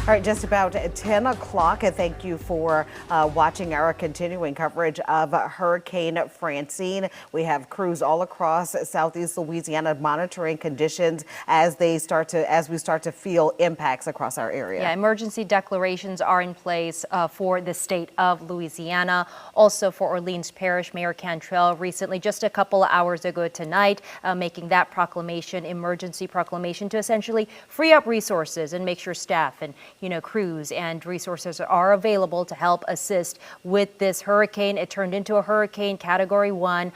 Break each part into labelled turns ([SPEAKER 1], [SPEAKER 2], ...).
[SPEAKER 1] All right, just about 10 o'clock. Thank you for watching our continuing coverage of Hurricane Francine. We have crews all across southeast Louisiana monitoring conditions as we start to feel impacts across our area.
[SPEAKER 2] Yeah, emergency declarations are in place for the state of Louisiana. Also for Orleans Parish, Mayor Cantrell recently, just a couple of hours ago tonight, making that proclamation, emergency proclamation, to essentially free up resources and make sure staff and crews and resources are available to help assist with this hurricane. It turned into a hurricane Category 1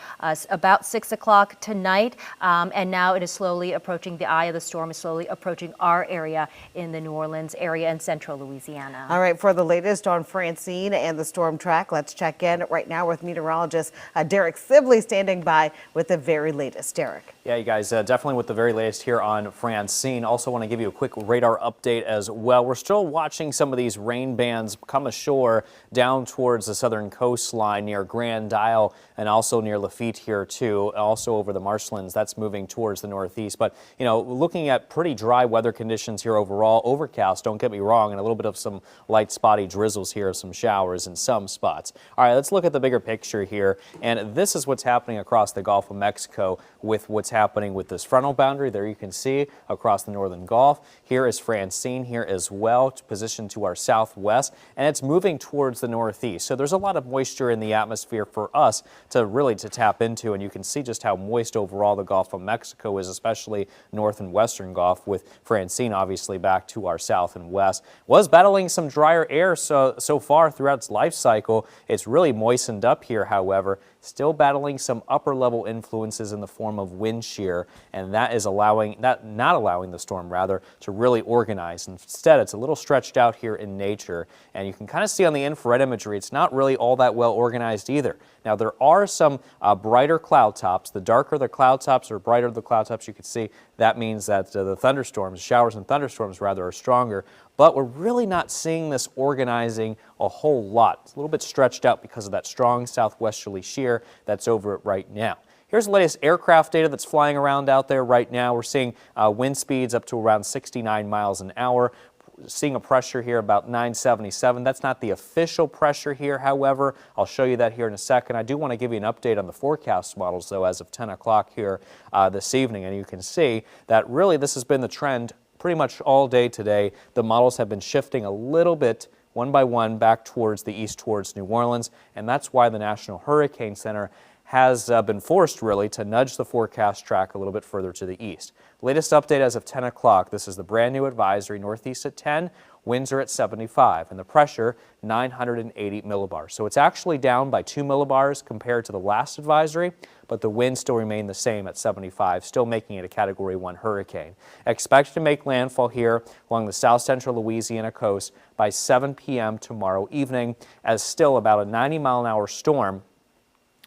[SPEAKER 2] about 6 o'clock tonight, and now it is slowly approaching, the eye of the storm is slowly approaching our area in the New Orleans area and central Louisiana.
[SPEAKER 1] All right, for the latest on Francine and the storm track, let's check in right now with meteorologist Derek Sibley standing by with the very latest. Derek.
[SPEAKER 3] Yeah, you guys, definitely with the very latest here on Francine. Also want to give you a quick radar update as well. We're still watching some of these rain bands come ashore down towards the southern coastline near Grand Isle and also near Lafitte here too, also over the marshlands. That's moving towards the northeast. But, looking at pretty dry weather conditions here overall, overcast, don't get me wrong, and a little bit of some light spotty drizzles here, some showers in some spots. All right, let's look at the bigger picture here. And this is what's happening across the Gulf of Mexico with what's happening with this frontal boundary. There you can see across the northern Gulf. Here is Francine here as well, positioned to our southwest, and it's moving towards the northeast. So there's a lot of moisture in the atmosphere for us to tap into, and you can see just how moist overall the Gulf of Mexico is, especially north and western Gulf, with Francine obviously back to our south and west. Was battling some drier air so far throughout its life cycle. It's really moistened up here, however, still battling some upper level influences in the form of wind shear, and that is not allowing the storm to really organize. Instead, it's a little stretched out here in nature, and you can kind of see on the infrared imagery it's not really all that well organized either. Now there are some brighter cloud tops. The darker the cloud tops or brighter the cloud tops you can see, that means that the thunderstorms, showers and thunderstorms are stronger. But we're really not seeing this organizing a whole lot. It's a little bit stretched out because of that strong southwesterly shear that's over it right now. Here's the latest aircraft data that's flying around out there right now. We're seeing wind speeds up to around 69 miles an hour. Seeing a pressure here about 977. That's not the official pressure here, however. I'll show you that here in a second. I do want to give you an update on the forecast models, though, as of 10 o'clock here this evening. And you can see that really this has been the trend pretty much all day today. The models have been shifting a little bit one by one back towards the east, towards New Orleans, and that's why the National Hurricane Center has been forced really to nudge the forecast track a little bit further to the east. Latest update as of 10 o'clock. This is the brand new advisory. Northeast at 10, winds are at 75, and the pressure 980 millibars. So it's actually down by 2 millibars compared to the last advisory, but the winds still remain the same at 75, still making it a Category 1 hurricane. Expected to make landfall here along the south central Louisiana coast by 7 p.m. tomorrow evening, as still about a 90-mile-an-hour storm.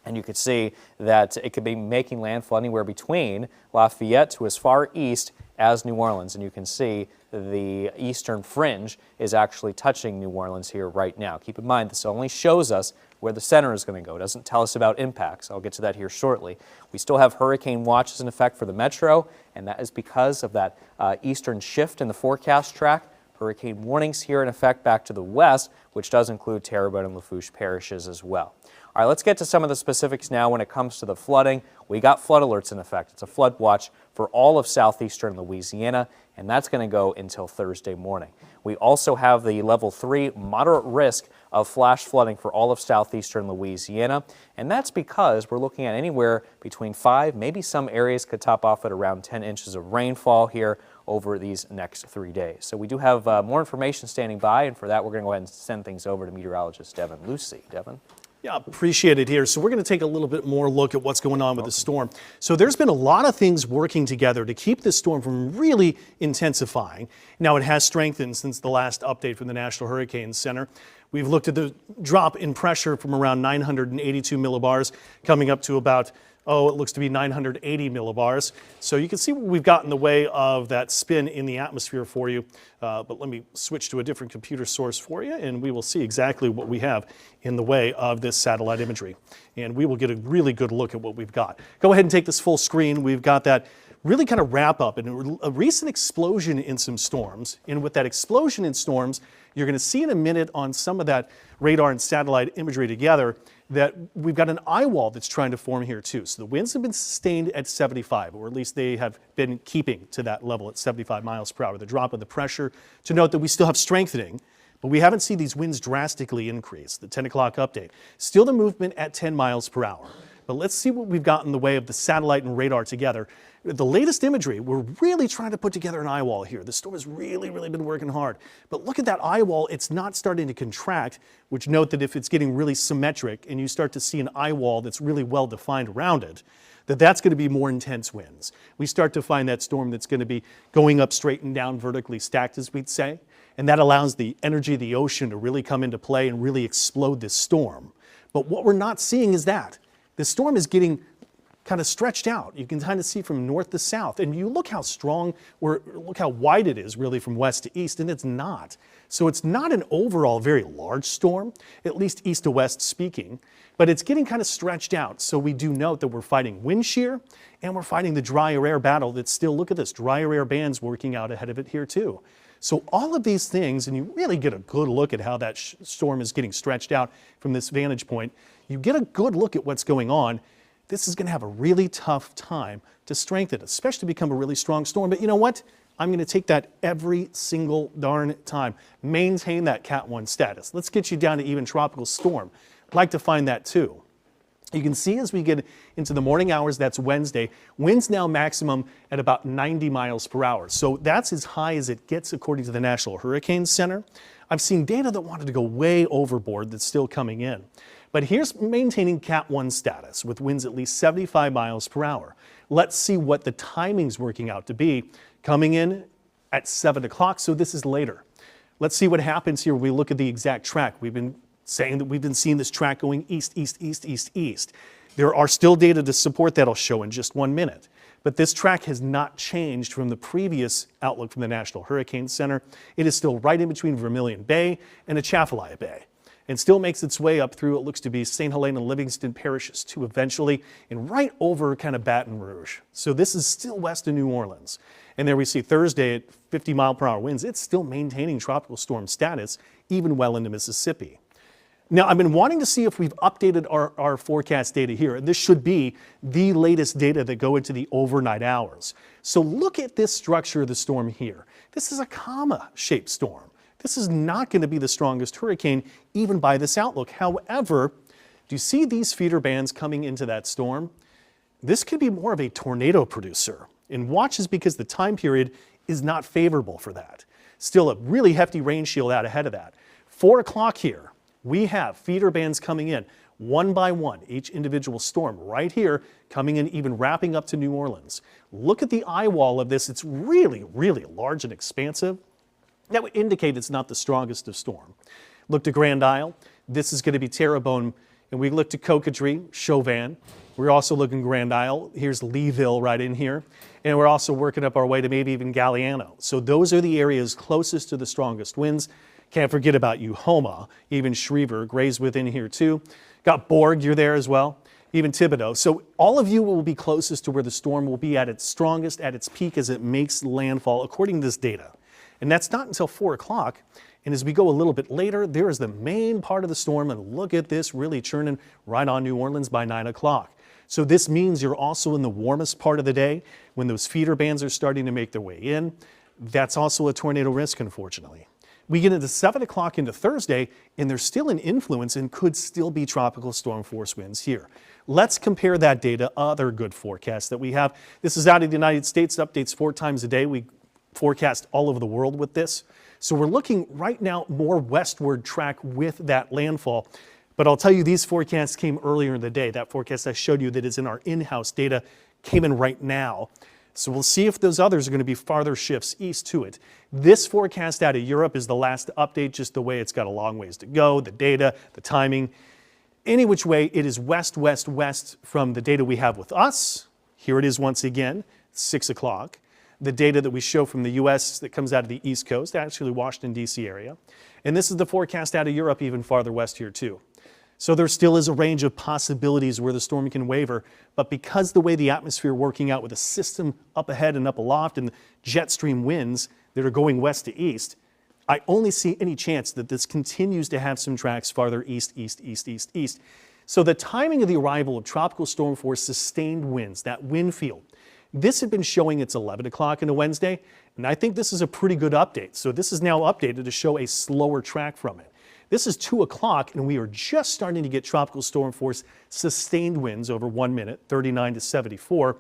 [SPEAKER 3] And you can see that it could be making landfall anywhere between Lafayette to as far east as New Orleans. And you can see the eastern fringe is actually touching New Orleans here right now. Keep in mind, this only shows us where the center is going to go. It doesn't tell us about impacts. I'll get to that here shortly. We still have hurricane watches in effect for the metro, and that is because of that eastern shift in the forecast track. Hurricane warnings here in effect back to the west, which does include Terrebonne and Lafourche parishes as well. All right, let's get to some of the specifics now when it comes to the flooding. We got flood alerts in effect. It's a flood watch for all of southeastern Louisiana, and that's going to go until Thursday morning. We also have the level 3 moderate risk of flash flooding for all of southeastern Louisiana, and that's because we're looking at anywhere between 5, maybe some areas could top off at around 10 inches of rainfall here over these next 3 days. So we do have more information standing by, and for that we're going to go ahead and send things over to meteorologist Devin Lucy. Devin?
[SPEAKER 4] Yeah, appreciate it here. So we're going to take a little bit more look at what's going on with the storm. So there's been a lot of things working together to keep this storm from really intensifying. Now it has strengthened since the last update from the National Hurricane Center. We've looked at the drop in pressure from around 982 millibars coming up to about it looks to be 980 millibars. So you can see what we've got in the way of that spin in the atmosphere for you. But let me switch to a different computer source for you, and we will see exactly what we have in the way of this satellite imagery. And we will get a really good look at what we've got. Go ahead and take this full screen. We've got that really kind of wrap up in a recent explosion in some storms. And with that explosion in storms, you're going to see in a minute on some of that radar and satellite imagery together that we've got an eye wall that's trying to form here too. So the winds have been sustained at 75, or at least they have been keeping to that level at 75 miles per hour. The drop of the pressure, to note that we still have strengthening, but we haven't seen these winds drastically increase. The 10 o'clock update, still the movement at 10 miles per hour. But let's see what we've got in the way of the satellite and radar together. The latest imagery, we're really trying to put together an eye wall here. The storm has really been working hard. But look at that eye wall, it's not starting to contract, which note that if it's getting really symmetric and you start to see an eye wall that's really well defined around it, that's going to be more intense winds. We start to find that storm that's going to be going up straight and down vertically stacked, as we'd say. And that allows the energy of the ocean to really come into play and really explode this storm. But what we're not seeing is that. The storm is getting kind of stretched out. You can kind of see from north to south. And you look how strong, or look how wide it is really from west to east, and it's not. So it's not an overall very large storm, at least east to west speaking, but it's getting kind of stretched out. So we do note that we're fighting wind shear and we're fighting the drier air battle that's still, look at this, drier air bands working out ahead of it here too. So all of these things, and you really get a good look at how that storm is getting stretched out from this vantage point. You get a good look at what's going on. This is going to have a really tough time to strengthen, especially become a really strong storm. But you know what? I'm going to take that every single darn time. Maintain that Cat 1 status. Let's get you down to even tropical storm. I'd like to find that too. You can see as we get into the morning hours, that's Wednesday, winds now maximum at about 90 miles per hour. So that's as high as it gets according to the National Hurricane Center. I've seen data that wanted to go way overboard that's still coming in. But here's maintaining Cat 1 status with winds at least 75 miles per hour. Let's see what the timing's working out to be. Coming in at 7 o'clock, so this is later. Let's see what happens here when we look at the exact track. We've been saying that we've been seeing this track going east, east, east, east, east. There are still data to support that I'll show in just 1 minute. But this track has not changed from the previous outlook from the National Hurricane Center. It is still right in between Vermilion Bay and Atchafalaya Bay, and still makes its way up through what looks to be St. Helena and Livingston parishes too eventually, and right over kind of Baton Rouge. So this is still west of New Orleans. And there we see Thursday at 50 mile per hour winds. It's still maintaining tropical storm status, even well into Mississippi. Now, I've been wanting to see if we've updated our forecast data here. This should be the latest data that go into the overnight hours. So look at this structure of the storm here. This is a comma-shaped storm. This is not going to be the strongest hurricane, even by this outlook. However, do you see these feeder bands coming into that storm? This could be more of a tornado producer. And watch this because the time period is not favorable for that. Still a really hefty rain shield out ahead of that. 4 o'clock here. We have feeder bands coming in one by one, each individual storm right here coming in, even wrapping up to New Orleans. Look at the eye wall of this. It's really large and expansive. That would indicate it's not the strongest of storm. Look to Grand Isle. This is going to be Terrebonne. And we look to Cocodrie, Chauvin. We're also looking Grand Isle. Here's Leeville right in here. And we're also working up our way to maybe even Galliano. So those are the areas closest to the strongest winds. Can't forget about Uhoma, even Schriever, Gray's within here too. Got Borg, you're there as well, even Thibodaux. So all of you will be closest to where the storm will be at its strongest, at its peak as it makes landfall, according to this data. And that's not until 4 o'clock. And as we go a little bit later, there is the main part of the storm, and look at this really churning right on New Orleans by 9 o'clock. So this means you're also in the warmest part of the day when those feeder bands are starting to make their way in. That's also a tornado risk, unfortunately. We get into 7 o'clock into Thursday, and there's still an influence and could still be tropical storm force winds here. Let's compare that data, other good forecasts that we have. This is out of the United States, updates 4 times a day. We forecast all over the world with this. So we're looking right now more westward track with that landfall. But I'll tell you, these forecasts came earlier in the day. That forecast I showed you that is in our in-house data came in right now. So we'll see if those others are going to be farther shifts east to it. This forecast out of Europe is the last update, just the way it's got a long ways to go, the data, the timing. Any which way, it is west, west, west from the data we have with us. Here it is once again, 6 o'clock. The data that we show from the U.S. that comes out of the East Coast, actually Washington, D.C. area. And this is the forecast out of Europe, even farther west here too. So there still is a range of possibilities where the storm can waver, but because the way the atmosphere working out with a system up ahead and up aloft and jet stream winds that are going west to east, I only see any chance that this continues to have some tracks farther east, east, east, east, east. So the timing of the arrival of tropical storm force sustained winds, that wind field, this had been showing it's 11 o'clock on a Wednesday, and I think this is a pretty good update. So this is now updated to show a slower track from it. This is 2 o'clock, and we are just starting to get tropical storm force sustained winds over 1 minute, 39 to 74.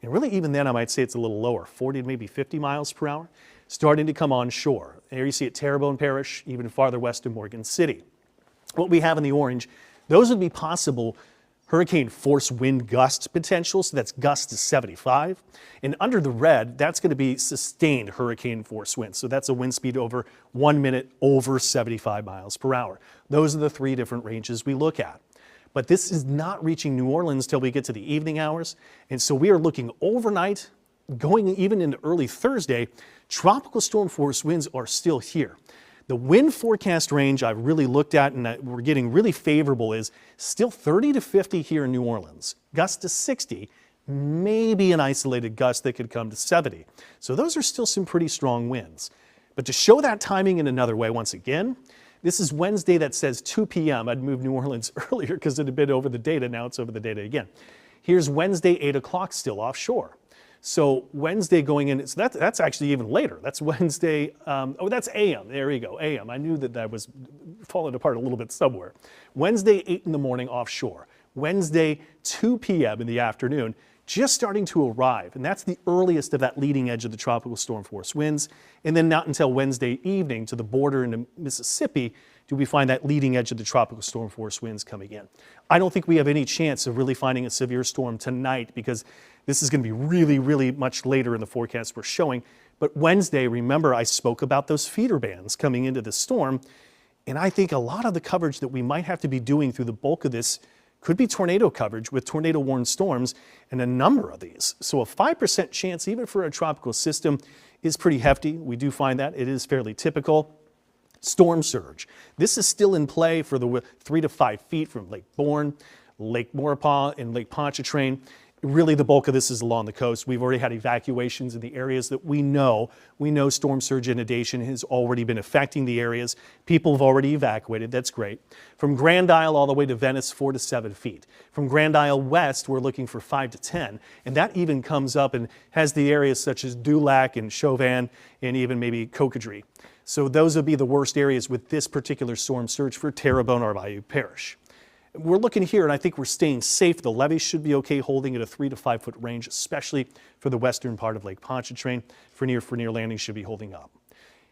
[SPEAKER 4] And really, even then, I might say it's a little lower, 40 to maybe 50 miles per hour, starting to come on shore. There you see it, Terrebonne Parish, even farther west of Morgan City. What we have in the orange, those would be possible hurricane force wind gusts potential, so that's gusts to 75. And under the red, that's going to be sustained hurricane force winds. So that's a wind speed over 1 minute over 75 miles per hour. Those are the 3 different ranges we look at. But this is not reaching New Orleans till we get to the evening hours. And so we are looking overnight, going even into early Thursday, tropical storm force winds are still here. The wind forecast range I've really looked at and that we're getting really favorable is still 30 to 50 here in New Orleans, gusts to 60, maybe an isolated gust that could come to 70. So those are still some pretty strong winds. But to show that timing in another way, once again, this is Wednesday that says 2 p.m. I'd moved New Orleans earlier because it had been over the data. Now it's over the data again. Here's Wednesday, 8 o'clock still offshore. So Wednesday going in, so that's actually even later. That's Wednesday, that's AM, there you go, AM. I knew that was falling apart a little bit somewhere. Wednesday, 8 in the morning offshore. Wednesday, 2 p.m. in the afternoon, just starting to arrive. And that's the earliest of that leading edge of the tropical storm force winds. And then not until Wednesday evening to the border into Mississippi do we find that leading edge of the tropical storm force winds coming in. I don't think we have any chance of really finding a severe storm tonight because this is going to be really, really much later in the forecast we're showing. But Wednesday, remember I spoke about those feeder bands coming into the storm. And I think a lot of the coverage that we might have to be doing through the bulk of this could be tornado coverage with tornado warned storms and a number of these. So a 5% chance even for a tropical system is pretty hefty. We do find that. It is fairly typical. Storm surge. This is still in play for the 3 to 5 feet from Lake Bourne, Lake Maurepas, and Lake Pontchartrain. Really, the bulk of this is along the coast. We've already had evacuations in the areas that we know. We know storm surge inundation has already been affecting the areas. People have already evacuated. That's great. From Grand Isle all the way to Venice, 4 to 7 feet. From Grand Isle west, we're looking for 5 to 10. And that even comes up and has the areas such as Dulac and Chauvin and even maybe Cocodrie. So those would be the worst areas with this particular storm surge for Terrebonne or Bayou Parish. We're looking here, and I think we're staying safe. The levees should be okay holding at a 3 to 5 foot range, especially for the western part of Lake Pontchartrain. For near landing should be holding up.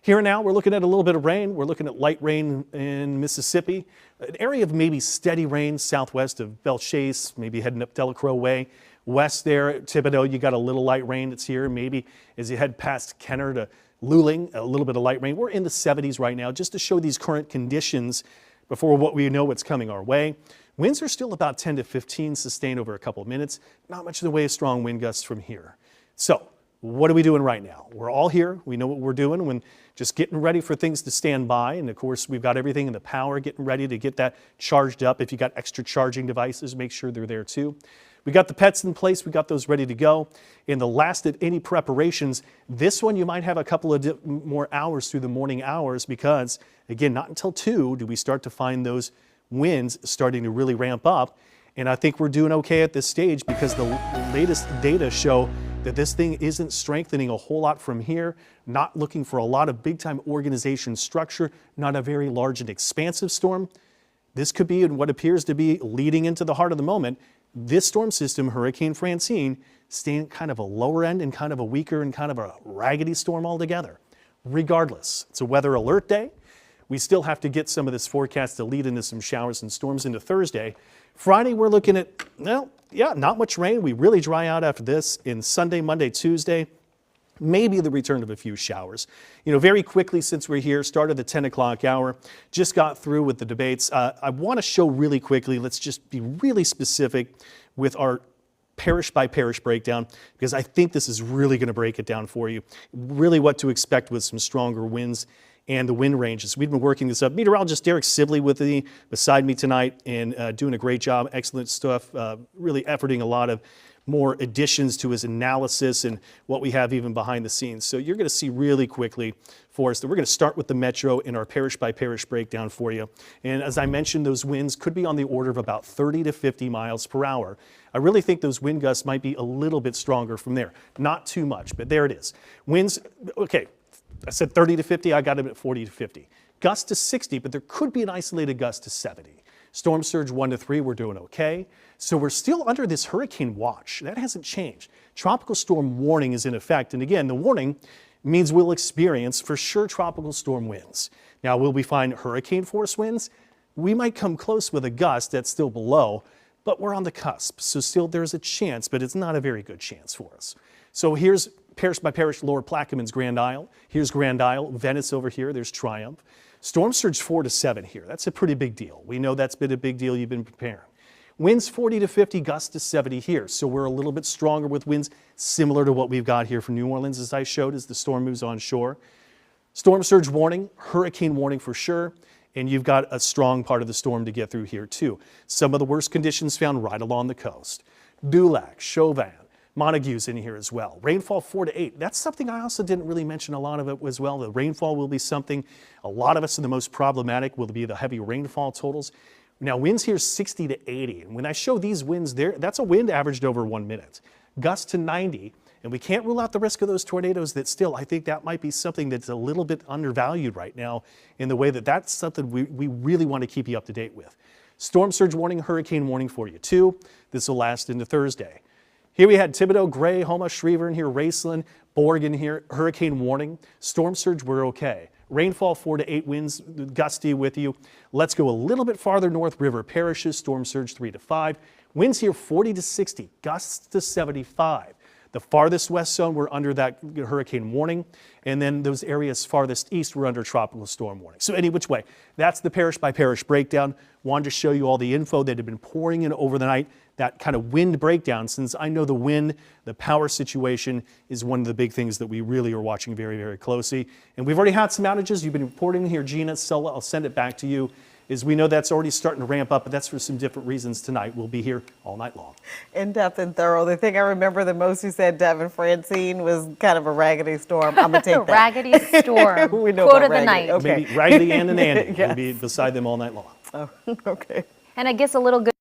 [SPEAKER 4] Here now, we're looking at a little bit of rain. We're looking at light rain in Mississippi, an area of maybe steady rain southwest of Belchase, maybe heading up Delacroix Way. West there at Thibodaux, you got a little light rain that's here. Maybe as you head past Kenner to Luling, a little bit of light rain. We're in the 70s right now just to show these current conditions before what we know what's coming our way. Winds are still about 10 to 15 sustained over a couple of minutes. Not much in the way of strong wind gusts from here. So what are we doing right now? We're all here. We know what we're doing when just getting ready for things to stand by. And of course, we've got everything in the power, getting ready to get that charged up. If you got extra charging devices, make sure they're there too. We got the pets in place. We got those ready to go. In the last of any preparations, this one you might have a couple of more hours through the morning hours because, again, not until 2 do we start to find those winds starting to really ramp up. And I think we're doing okay at this stage because the latest data show that this thing isn't strengthening a whole lot from here, not looking for a lot of big-time organization structure, not a very large and expansive storm. This could be in what appears to be leading into the heart of the moment. This storm system, Hurricane Francine, staying kind of a lower end and kind of a weaker and kind of a raggedy storm altogether. Regardless, it's a weather alert day. We still have to get some of this forecast to lead into some showers and storms into Thursday. Friday, we're looking at, well, yeah, not much rain. We really dry out after this. In Sunday, Monday, Tuesday, maybe the return of a few showers. You know, very quickly since we're here, started the 10 o'clock hour, just got through with the debates. I want to show really quickly, let's just be really specific with our parish by parish breakdown, because I think this is really going to break it down for you. Really what to expect with some stronger winds and the wind ranges. We've been working this up. Meteorologist Derek Sibley beside me tonight and doing a great job. Excellent stuff. Really efforting a lot of more additions to his analysis and what we have even behind the scenes. So you're going to see really quickly for us that we're going to start with the metro in our parish by parish breakdown for you. And as I mentioned, those winds could be on the order of about 30 to 50 miles per hour. I really think those wind gusts might be a little bit stronger from there. Not too much, but there it is. Winds, okay, I said 30 to 50, I got it at 40 to 50. Gusts to 60, but there could be an isolated gust to 70. Storm surge 1 to 3, we're doing okay. So we're still under this hurricane watch. That hasn't changed. Tropical storm warning is in effect. And again, the warning means we'll experience for sure tropical storm winds. Now, will we find hurricane force winds? We might come close with a gust that's still below, but we're on the cusp. So still there's a chance, but it's not a very good chance for us. So here's parish by parish, Lower Plaquemines, Grand Isle. Here's Grand Isle, Venice over here, there's Triumph. Storm surge 4 to 7 here. That's a pretty big deal. We know that's been a big deal. You've been preparing. Winds 40 to 50, gusts to 70 here. So we're a little bit stronger with winds similar to what we've got here from New Orleans, as I showed, as the storm moves on shore. Storm surge warning, hurricane warning for sure. And you've got a strong part of the storm to get through here too. Some of the worst conditions found right along the coast. Dulac, Chauvin, Montague's in here as well. Rainfall 4 to 8. That's something I also didn't really mention a lot of it as well. The rainfall will be something a lot of us are the most problematic will be the heavy rainfall totals. Now winds here 60 to 80. And when I show these winds there, that's a wind averaged over 1 minute. Gusts to 90. And we can't rule out the risk of those tornadoes that still, I think that might be something that's a little bit undervalued right now in the way that that's something we really want to keep you up to date with. Storm surge warning, hurricane warning for you too. This will last into Thursday. Here we had Thibodaux, Gray, Homa, Shreveport in here, Raceland, Borg in here, hurricane warning. Storm surge, we're okay. Rainfall 4 to 8, winds gusty with you. Let's go a little bit farther north, River Parishes, storm surge 3 to 5. Winds here 40 to 60, gusts to 75. The farthest west zone, we're under that hurricane warning. And then those areas farthest east, we're under tropical storm warning. So any which way, that's the parish by parish breakdown. Wanted to show you all the info that had been pouring in over the night, that kind of wind breakdown, since I know the wind, the power situation is one of the big things that we really are watching very, very closely. And we've already had some outages. You've been reporting here, Gina, so I'll send it back to you. Is we know that's already starting to ramp up, but that's for some different reasons tonight. We'll be here all night long.
[SPEAKER 1] In-depth and thorough. The thing I remember the most you said, Devin, Francine, was kind of a raggedy storm. I'm going to take that.
[SPEAKER 2] Raggedy storm.
[SPEAKER 1] We know
[SPEAKER 2] Quote
[SPEAKER 1] about
[SPEAKER 2] of the
[SPEAKER 1] raggedy.
[SPEAKER 2] night.
[SPEAKER 1] Okay.
[SPEAKER 4] Maybe Raggedy Ann and Andy
[SPEAKER 1] Yes.
[SPEAKER 4] will be beside them all night long.
[SPEAKER 1] Oh, okay.
[SPEAKER 2] And I guess a little good